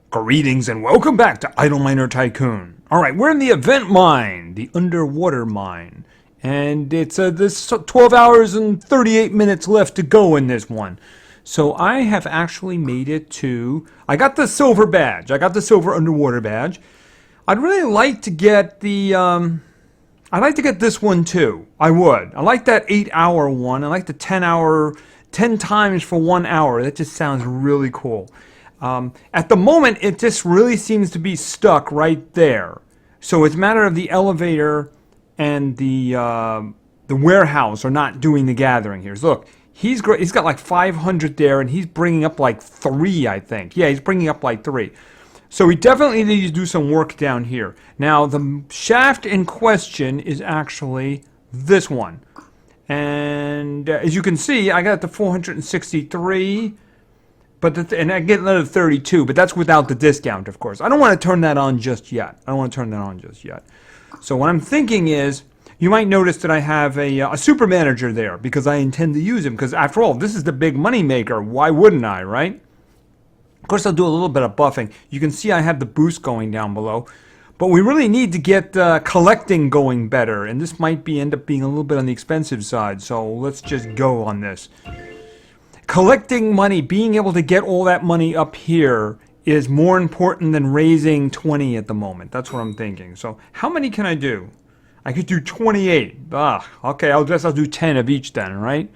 Greetings and welcome back to Idle Miner Tycoon. Alright, we're in the event mine, the underwater mine. And it's this 12 hours and 38 minutes left to go in this one. So I have actually made it to... I got the silver badge. I got the silver underwater badge. I'd really like to get the... I'd like to get this one too. I would. I like that 8-hour one. I like the 10-hour... 10 times for 1 hour. That just sounds really cool. At the moment, it just really seems to be stuck right there. So it's a matter of the elevator and the warehouse are not doing the gathering here. So look, he's great. He's got like 500 there, and he's bringing up like 3, I think. Yeah, he's bringing up like 3. So we definitely need to do some work down here. Now, the shaft in question is actually this one. And as you can see, I got the 463. And I get another 32, but that's without the discount, of course. I don't want to turn that on just yet. So what I'm thinking is, you might notice that I have a super manager there, because I intend to use him. Because after all, this is the big money maker. Why wouldn't I, right? Of course, I'll do a little bit of buffing. You can see I have the boost going down below. But we really need to get collecting going better. And this might end up being a little bit on the expensive side. So let's just go on this. Collecting money, being able to get all that money up here is more important than raising 20 at the moment. That's what I'm thinking. So how many can I do? I could do 28. Okay, I'll do 10 of each then, right?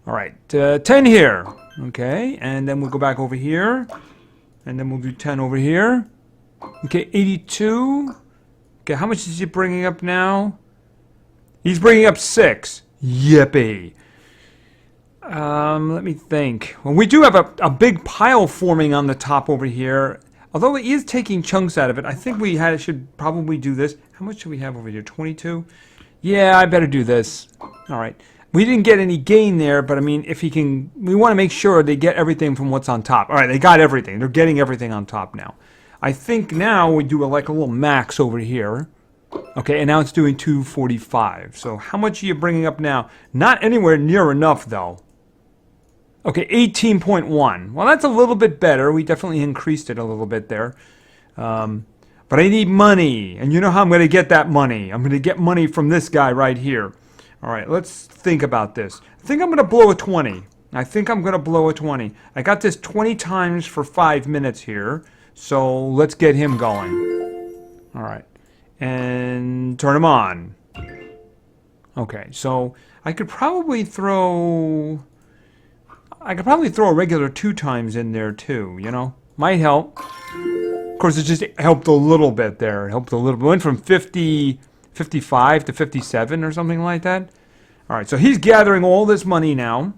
All right, 10 here. Okay, and then we'll go back over here. And then we'll do 10 over here. Okay, 82. Okay, how much is he bringing up now? He's bringing up 6. Yippee. Let me think. Well, we do have a big pile forming on the top over here. Although it is taking chunks out of it, I think we should probably do this. How much do we have over here? 22? Yeah, I better do this. All right. We didn't get any gain there, but I mean, if he can... We want to make sure they get everything from what's on top. All right, they got everything. They're getting everything on top now. I think now we do like a little max over here. Okay, and now it's doing 245. So how much are you bringing up now? Not anywhere near enough, though. Okay, 18.1. Well, that's a little bit better. We definitely increased it a little bit there. But I need money. And you know how I'm going to get that money. I'm going to get money from this guy right here. All right, let's think about this. I think I'm going to blow a 20. I got this 20 times for 5 minutes here. So let's get him going. All right. And turn him on. Okay, so I could probably throw a regular 2 times in there too, you know? Might help. Of course, it just helped a little bit there. It helped a little bit. It went from 55 to 57 or something like that. All right, so he's gathering all this money now.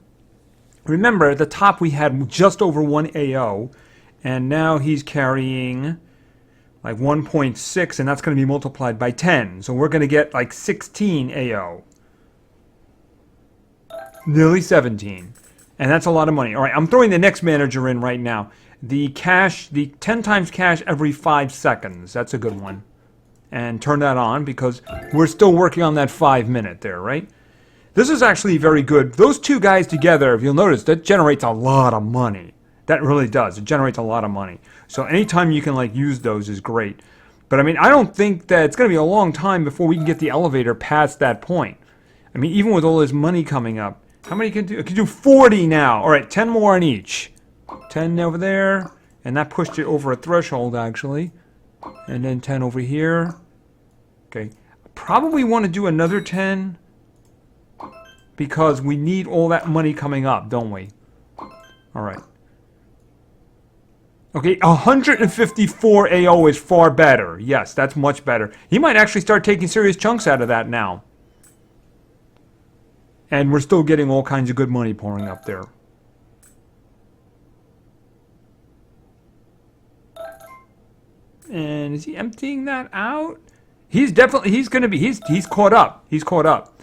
Remember, at the top we had just over 1 AO, and now he's carrying like 1.6, and that's going to be multiplied by 10. So we're going to get like 16 AO. Nearly 17. And that's a lot of money. All right, I'm throwing the next manager in right now. The 10 times cash every 5 seconds. That's a good one. And turn that on because we're still working on that 5 minute there, right? This is actually very good. Those 2 guys together, if you'll notice, that generates a lot of money. That really does. It generates a lot of money. So anytime you can like use those is great. But I mean, I don't think that it's going to be a long time before we can get the elevator past that point. I mean, even with all this money coming up. How many can do? I can do 40 now. All right, 10 more on each. 10 over there. And that pushed it over a threshold, actually. And then 10 over here. Okay. Probably want to do another 10. Because we need all that money coming up, don't we? All right. Okay, 154 AO is far better. Yes, that's much better. He might actually start taking serious chunks out of that now. And we're still getting all kinds of good money pouring up there. And is he emptying that out? He's caught up. He's caught up.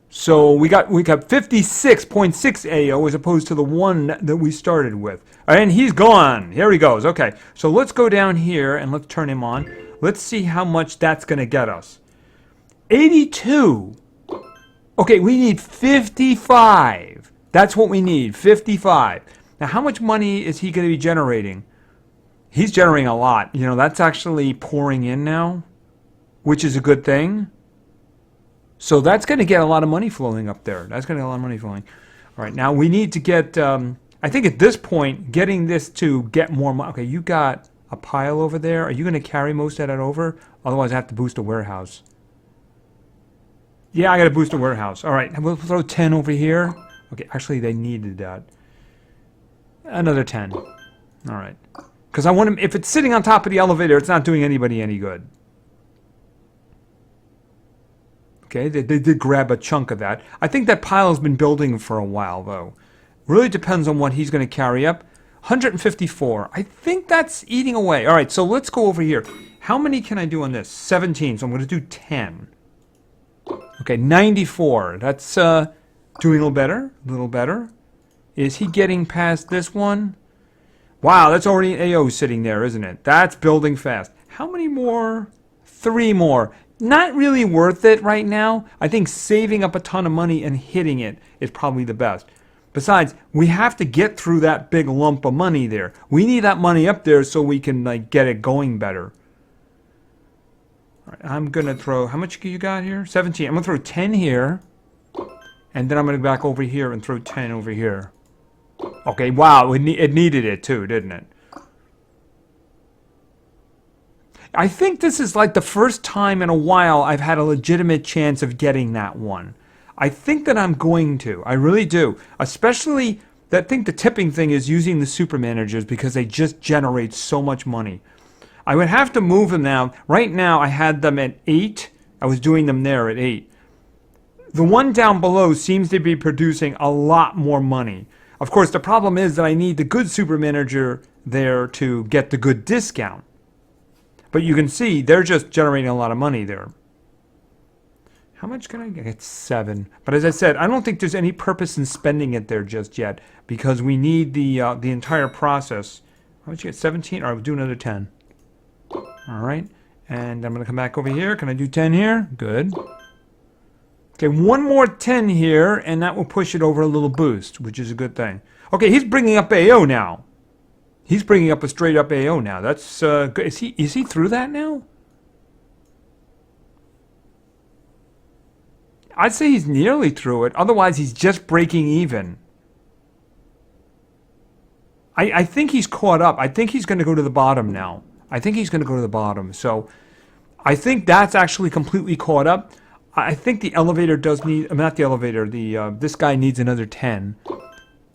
So we got 56.6 AO as opposed to the 1 that we started with. And he's gone. Here he goes. Okay. So let's go down here and let's turn him on. Let's see how much that's going to get us. 82. Okay, we need 55. That's what we need, 55. Now, how much money is he going to be generating? He's generating a lot. You know, that's actually pouring in now, which is a good thing. So that's going to get a lot of money flowing up there. That's going to get a lot of money flowing. All right, now we need to get, I think at this point, getting this to get more money. Okay, you got a pile over there. Are you going to carry most of that over? Otherwise, I have to boost a warehouse. Yeah, I got to boost a warehouse. All right, we'll throw 10 over here. Okay, actually, they needed that. Another 10. All right. Because I want him, if it's sitting on top of the elevator, it's not doing anybody any good. Okay, they did grab a chunk of that. I think that pile has been building for a while, though. Really depends on what he's going to carry up. 154. I think that's eating away. All right, so let's go over here. How many can I do on this? 17, so I'm going to do 10. Okay, 94. That's doing a little better. A little better. Is he getting past this one? Wow, that's already an AO sitting there, isn't it? That's building fast. How many more? 3 more. Not really worth it right now. I think saving up a ton of money and hitting it is probably the best. Besides, we have to get through that big lump of money there. We need that money up there so we can get it going better. All right, I'm going to throw, how much you got here? 17. I'm going to throw 10 here. And then I'm going to go back over here and throw 10 over here. Okay, wow, it needed it too, didn't it? I think this is like the first time in a while I've had a legitimate chance of getting that one. I think that I'm going to. I really do. Especially, I think the tipping thing is using the super managers because they just generate so much money. I would have to move them now. Right now I had them at 8. I was doing them there at 8. The one down below seems to be producing a lot more money. Of course, the problem is that I need the good super manager there to get the good discount. But you can see they're just generating a lot of money there. How much can I get? It's 7. But as I said, I don't think there's any purpose in spending it there just yet because we need the entire process. How much you get? 17? All right, we'll do another 10. All right. And I'm going to come back over here. Can I do 10 here? Good. Okay, one more 10 here, and that will push it over a little boost, which is a good thing. Okay, he's bringing up AO now. He's bringing up a straight up AO now. That's good. Is he through that now? I'd say he's nearly through it. Otherwise, he's just breaking even. I think he's caught up. I think he's going to go to the bottom now. I think he's going to go to the bottom. So I think that's actually completely caught up. I think the elevator does need... not the elevator. This guy needs another 10.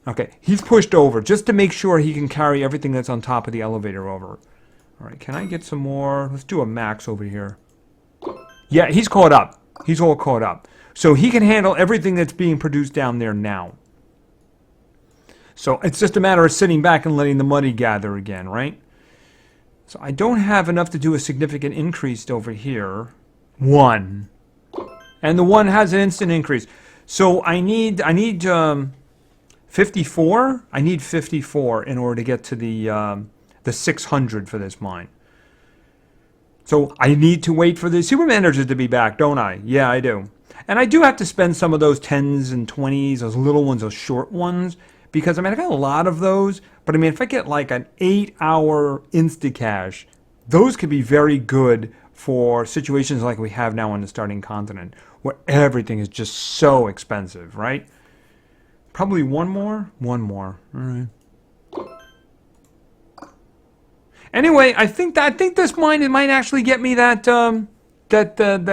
Okay, he's pushed over just to make sure he can carry everything that's on top of the elevator over. All right, can I get some more? Let's do a max over here. Yeah, he's caught up. He's all caught up. So he can handle everything that's being produced down there now. So it's just a matter of sitting back and letting the money gather again, right? So I don't have enough to do a significant increase over here. 1. And the 1 has an instant increase. So I need 54? I need 54 in order to get to the 600 for this mine. So I need to wait for the super managers to be back, don't I? Yeah, I do. And I do have to spend some of those 10s and 20s, those little ones, those short ones, because, I mean, I got a lot of those, but, I mean, if I get like an 8-hour Instacash, those could be very good for situations like we have now on the starting continent, where everything is just so expensive, right? Probably one more? One more. All right. Anyway, I think this mine, it might actually get me that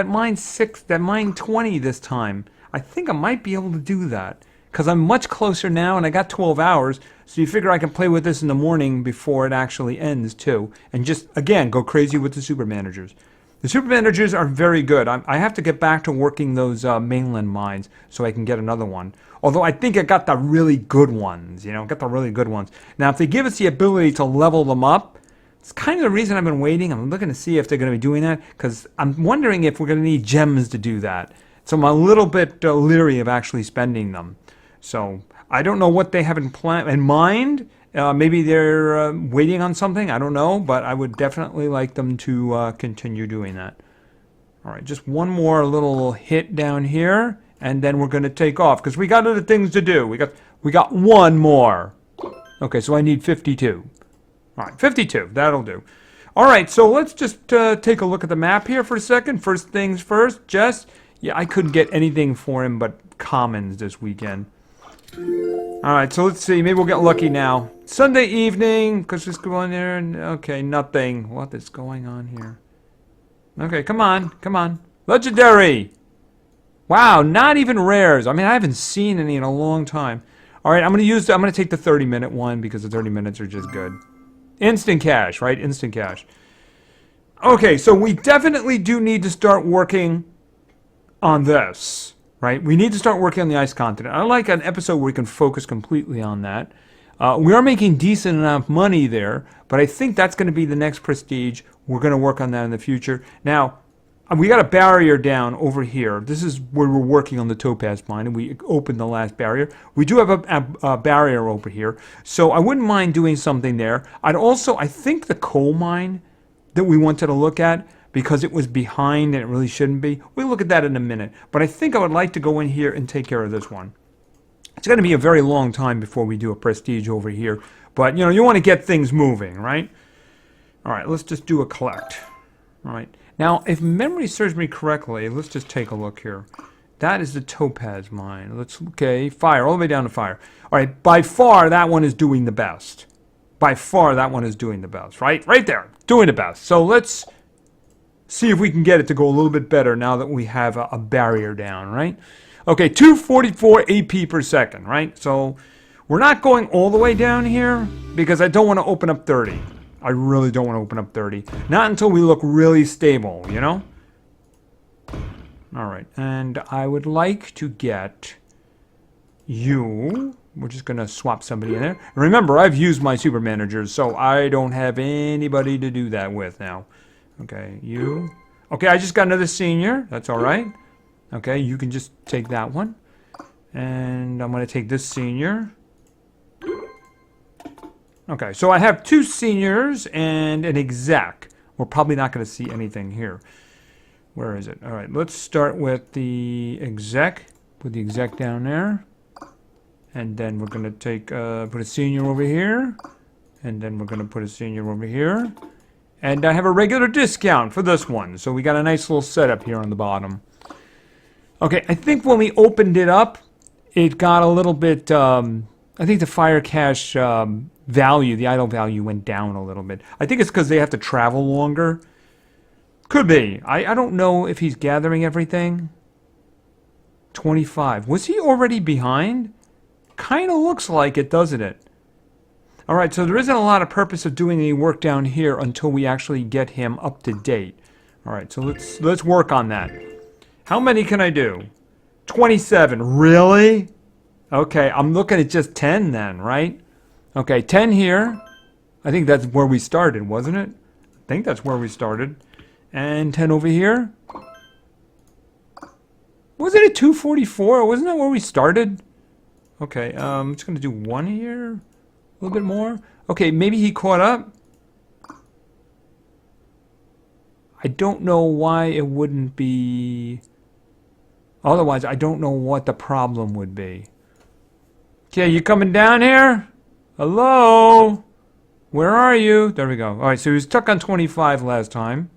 mine 6, that mine 20 this time. I think I might be able to do that because I'm much closer now, and I got 12 hours. So you figure I can play with this in the morning before it actually ends too, and just again go crazy with the super managers. The super managers are very good. I have to get back to working those mainland mines so I can get another one. Although I think I got the really good ones, you know, got the really good ones. Now, if they give us the ability to level them up, it's kind of the reason I've been waiting. I'm looking to see if they're going to be doing that because I'm wondering if we're going to need gems to do that. So I'm a little bit leery of actually spending them. So I don't know what they have in mind. Maybe they're waiting on something. I don't know, but I would definitely like them to continue doing that. All right, just one more little hit down here, and then we're going to take off because we got other things to do. We got one more. Okay, so I need 52. All right, 52. That'll do. All right, so let's just take a look at the map here for a second. First things first, Jess. Yeah, I couldn't get anything for him but commons this weekend. All right, so let's see. Maybe we'll get lucky now. Sunday evening, because just go in there and... Okay, nothing. What is going on here? Okay, come on. Come on. Legendary! Wow, not even rares. I mean, I haven't seen any in a long time. All right, I'm going to take the 30-minute one because the 30 minutes are just good. Instant cash, right? Instant cash. Okay, so we definitely do need to start working on this, right? We need to start working on the ice continent. I like an episode where we can focus completely on that. We are making decent enough money there, but I think that's going to be the next prestige. We're going to work on that in the future. Now, we got a barrier down over here. This is where we're working on the topaz mine, and we opened the last barrier. We do have a barrier over here, so I wouldn't mind doing something there. I think the coal mine that we wanted to look at, because it was behind and it really shouldn't be, we'll look at that in a minute. But I think I would like to go in here and take care of this one. It's going to be a very long time before we do a prestige over here. But, you know, you want to get things moving, right? All right, let's just do a collect. All right. Now, if memory serves me correctly, let's just take a look here. That is the topaz mine. Okay, fire, all the way down to fire. All right, by far, that one is doing the best. By far, that one is doing the best, right? Right there, doing the best. So let's see if we can get it to go a little bit better now that we have a barrier down, right? Okay, 244 AP per second, right? So we're not going all the way down here because I don't want to open up 30. I really don't want to open up 30. Not until we look really stable, you know? All right, and I would like to get you. We're just going to swap somebody in there. Remember, I've used my super managers, so I don't have anybody to do that with now. Okay, you. Okay, I just got another senior. That's all right. Okay, you can just take that one. And I'm going to take this senior. Okay, so I have 2 seniors and an exec. We're probably not going to see anything here. Where is it? All right, let's start with the exec. Put the exec down there. And then we're going to take put a senior over here. And then we're going to put a senior over here. And I have a regular discount for this one. So we got a nice little setup here on the bottom. Okay, I think when we opened it up, it got a little bit, I think the fire cache value, the idle value went down a little bit. I think it's because they have to travel longer. Could be. I don't know if he's gathering everything. 25. Was he already behind? Kind of looks like it, doesn't it? All right, so there isn't a lot of purpose of doing any work down here until we actually get him up to date. All right, so let's work on that. How many can I do? 27. Really? Okay, I'm looking at just 10 then, right? Okay, 10 here. I think that's where we started, wasn't it? I think that's where we started. And 10 over here. Wasn't it 244? Wasn't that where we started? Okay, I'm just going to do 1 here. A little bit more. Okay, maybe he caught up. I don't know why it wouldn't be... Otherwise, I don't know what the problem would be. Okay, you coming down here? Hello? Where are you? There we go. All right, so he was stuck on 25 last time.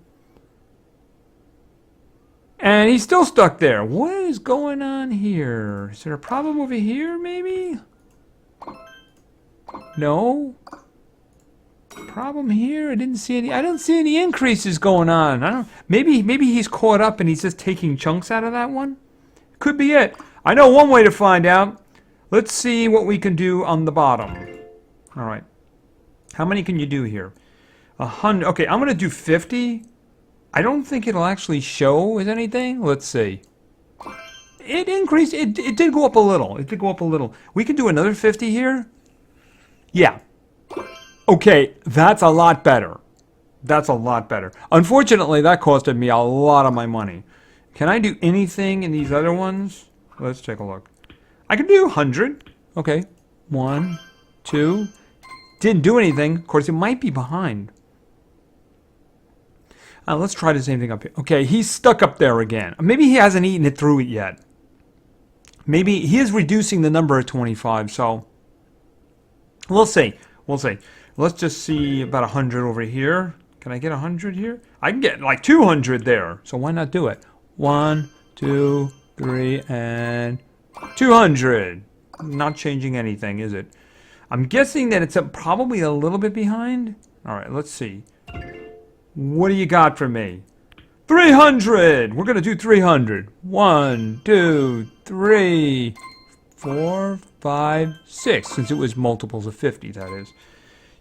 And he's still stuck there. What is going on here? Is there a problem over here, maybe? No? Problem here? I don't see any increases going on. Maybe he's caught up and he's just taking chunks out of that one? Could be it. I know one way to find out. Let's see what we can do on the bottom. All right. How many can you do here? 100. Okay, I'm going to do 50. I don't think it'll actually show as anything. Let's see. It increased. It did go up a little. It did go up a little. We can do another 50 here. Yeah. Okay, that's a lot better. That's a lot better. Unfortunately, that costed me a lot of my money. Can I do anything in these other ones? Let's take a look. I can do 100. Okay. 1, 2. Didn't do anything. Of course, it might be behind. Let's try the same thing up here. Okay, he's stuck up there again. Maybe he hasn't eaten it through it yet. Maybe he is reducing the number of 25, so we'll see. We'll see. Let's just see about 100 over here. Can I get 100 here? I can get like 200 there. So why not do it? 1, 2, 3, and 200. Not changing anything, is it? I'm guessing that it's probably a little bit behind. All right, let's see. What do you got for me? 300! We're going to do 300. 1, 2, 3, 4, 5, 6. Since it was multiples of 50, that is.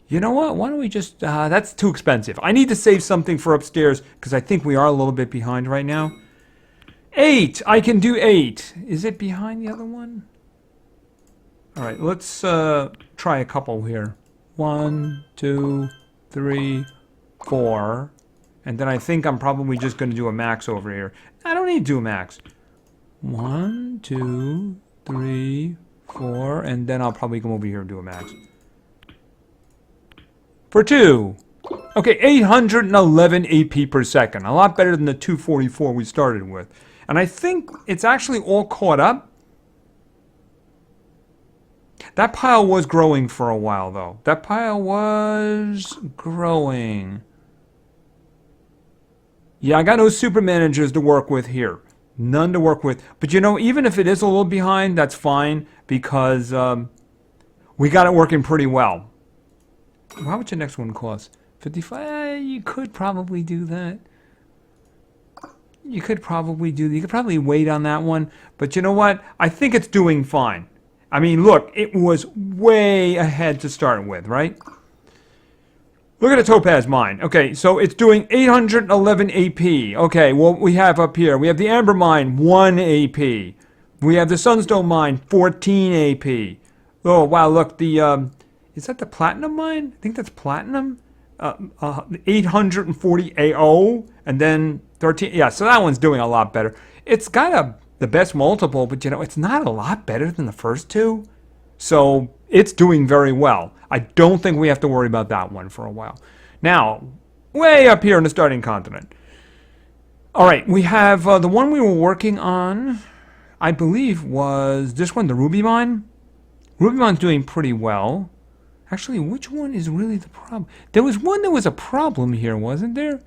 You know what? Why don't we just... that's too expensive. I need to save something for upstairs because I think we are a little bit behind right now. 8! I can do 8. Is it behind the other one? All right, let's try a couple here. 1, 2, 3, 4. And then I think I'm probably just going to do a max over here. I don't need to do a max. 1, 2, 3, 4. And then I'll probably come over here and do a max. For 2. Okay, 811 AP per second. A lot better than the 244 we started with. And I think it's actually all caught up. That pile was growing for a while, though. That pile was growing. Yeah, I got no super managers to work with here. None to work with. But you know, even if it is a little behind, that's fine. Because we got it working pretty well. How much the next one cost? 55? You could probably do that. You could probably wait on that one. But you know what? I think it's doing fine. I mean, look, it was way ahead to start with, right? Look at the Topaz mine. Okay, so it's doing 811 AP. Okay, well, we have up here, we have the Amber mine, 1 AP. We have the Sunstone mine, 14 AP. Oh, wow, look, the, is that the Platinum mine? I think that's Platinum. 840 AO, and then 13. Yeah, so that one's doing a lot better. It's got the best multiple, but you know, it's not a lot better than the first two. So it's doing very well. I don't think we have to worry about that one for a while. Now, way up here in the starting continent. All right, we have the one we were working on, I believe, was this one, the Ruby Mine. Ruby Mine's doing pretty well. Actually, which one is really the problem? There was one that was a problem here, wasn't there?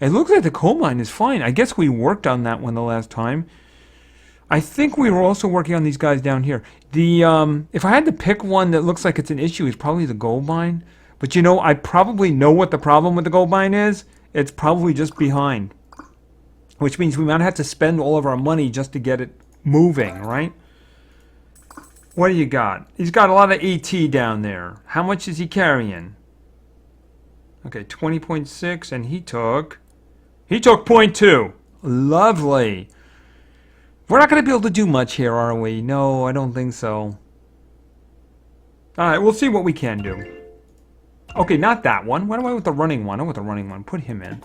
It looks like the coal mine is fine. I guess we worked on that one the last time. I think we were also working on these guys down here. The if I had to pick one that looks like it's an issue, it's probably the gold mine. But you know, I probably know what the problem with the gold mine is. It's probably just behind. Which means we might have to spend all of our money just to get it moving, right? What do you got? He's got a lot of AT down there. How much is he carrying? Okay, 20.6, and he took 0.2. Lovely. We're not going to be able to do much here, are we? No, I don't think so. Alright, we'll see what we can do. Okay, not that one. What do I want the running one? I want the running one. Put him in.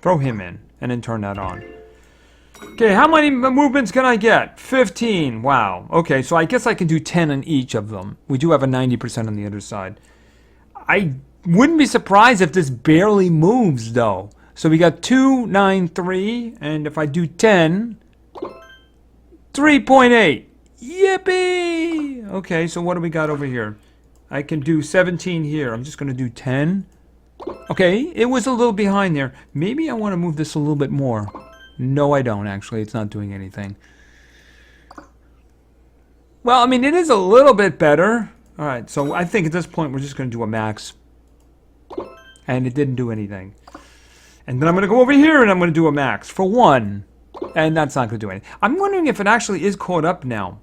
Throw him in, and then turn that on. Okay, how many movements can I get? 15. Wow. Okay, so I guess I can do 10 on each of them. We do have a 90% on the other side. I wouldn't be surprised if this barely moves, though. So we got 2, 9, 3, and if I do 10, 3.8. Yippee! Okay, so what do we got over here? I can do 17 here. I'm just going to do 10. Okay, it was a little behind there. Maybe I want to move this a little bit more. No, I don't, actually. It's not doing anything. Well, I mean, it is a little bit better. All right, so I think at this point we're just going to do a max. And it didn't do anything. And then I'm going to go over here and I'm going to do a max for 1. And that's not going to do anything. I'm wondering if it actually is caught up now.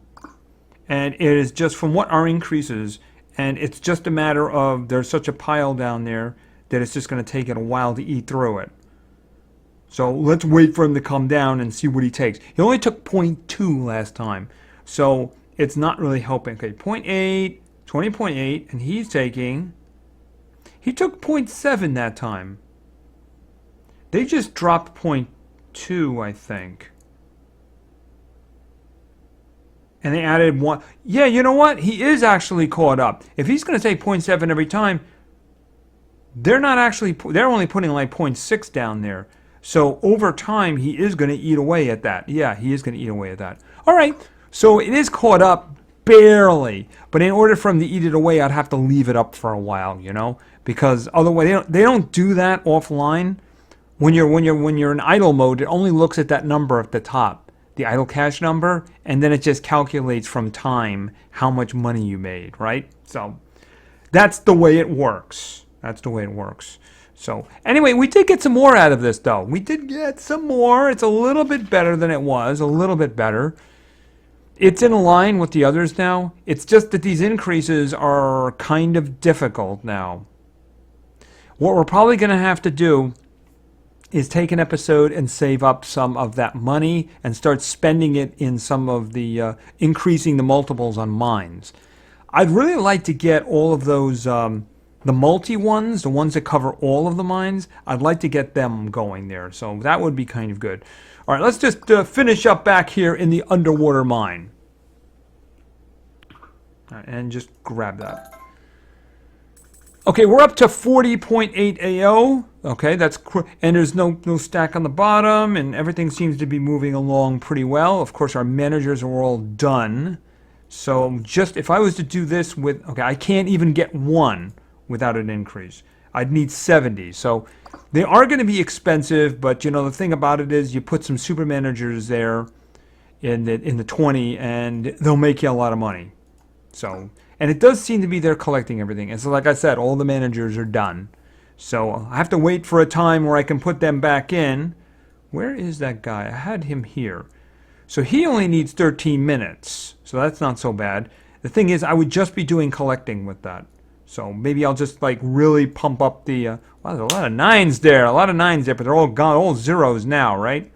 And it is just from what our increase is. And it's just a matter of there's such a pile down there that it's just going to take it a while to eat through it. So let's wait for him to come down and see what he takes. He only took 0.2 last time. So it's not really helping. Okay, 0.8, 20.8, and he's taking... He took 0.7 that time. They just dropped 0.2, I think. And they added 1. Yeah, you know what? He is actually caught up. If he's going to take 0.7 every time, they're only putting like 0.6 down there. So over time, he is going to eat away at that. Yeah, he is going to eat away at that. All right, so it is caught up. barely. But in order for them to eat it away, I'd have to leave it up for a while, you know, because otherwise they don't do that offline. When you're in idle mode, it only looks at that number at the top, the idle cash number, and then it just calculates from time how much money you made, right? So that's the way it works. That's the way it works. So anyway, we did get some more out of this, though. We did get some more. It's a little bit better than it was, a little bit better. It's in line with the others now. It's just that these increases are kind of difficult now. What we're probably going to have to do is take an episode and save up some of that money and start spending it in some of the increasing the multiples on mines. I'd really like to get all of those the multi ones, the ones that cover all of the mines. I'd like to get them going there, so that would be kind of good. All right, let's just finish up back here in the underwater mine. All right, and just grab that. Okay, we're up to 40.8 AO. Okay, that's and there's no stack on the bottom, and everything seems to be moving along pretty well. Of course, our managers are all done. So just if I was to do this with, okay, I can't even get one without an increase. I'd need 70. So they are going to be expensive, but you know the thing about it is you put some super managers there in the 20, and they'll make you a lot of money. So, and it does seem to be they're collecting everything. And so, like I said, all the managers are done. So I have to wait for a time where I can put them back in. Where is that guy? I had him here. So he only needs 13 minutes. So that's not so bad. The thing is, I would just be doing collecting with that. So maybe I'll just like really pump up the... wow, there's a lot of nines there. A lot of nines there, but they're all gone, all zeros now, right?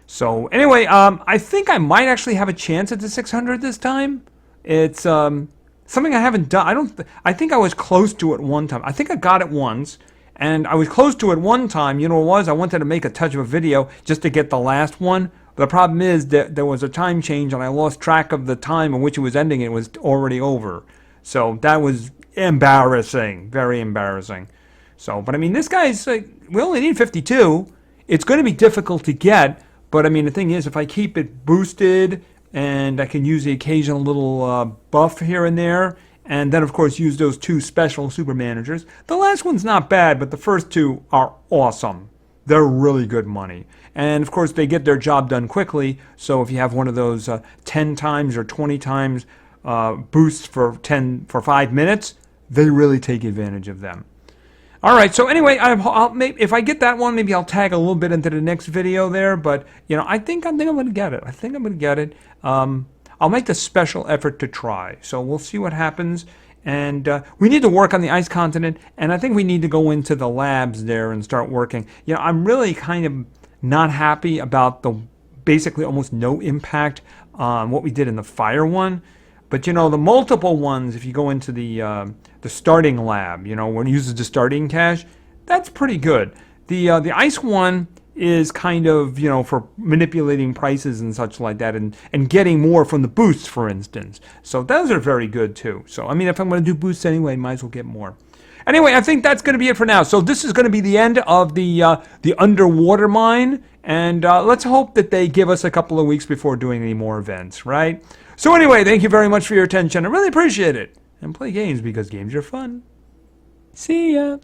So anyway, I think I might actually have a chance at the 600 this time. It's something I haven't done. I think I was close to it one time. I think I got it once, and I was close to it one time. You know what it was? I wanted to make a touch of a video just to get the last one. But the problem is that there was a time change, and I lost track of the time in which it was ending. It was already over. So that was embarrassing, very embarrassing. So, but I mean, this guy's like, we only need 52. It's going to be difficult to get, but I mean, the thing is, if I keep it boosted, and I can use the occasional little buff here and there, and then of course use those two special super managers. The last one's not bad, but the first two are awesome. They're really good money. And of course they get their job done quickly, so if you have one of those 10 times or 20 times boosts for 5 minutes, they really take advantage of them. All right, so anyway, if I get that one, maybe I'll tag a little bit into the next video there. But you know, I think I'm going to get it. I think I'm going to get it. I'll make the special effort to try. So we'll see what happens. And we need to work on the ice continent, and I think we need to go into the labs there and start working. You know, I'm really kind of not happy about the basically almost no impact on what we did in the fire one. But you know, the multiple ones, if you go into the starting lab, you know, when it uses the starting cache, that's pretty good. The ice one is kind of, you know, for manipulating prices and such like that, and getting more from the boosts, for instance. So those are very good too. So I mean, if I'm going to do boosts anyway, might as well get more. Anyway, I think that's going to be it for now. So this is going to be the end of the underwater mine, and let's hope that they give us a couple of weeks before doing any more events, right? So anyway, thank you very much for your attention. I really appreciate it. And play games because games are fun. See ya.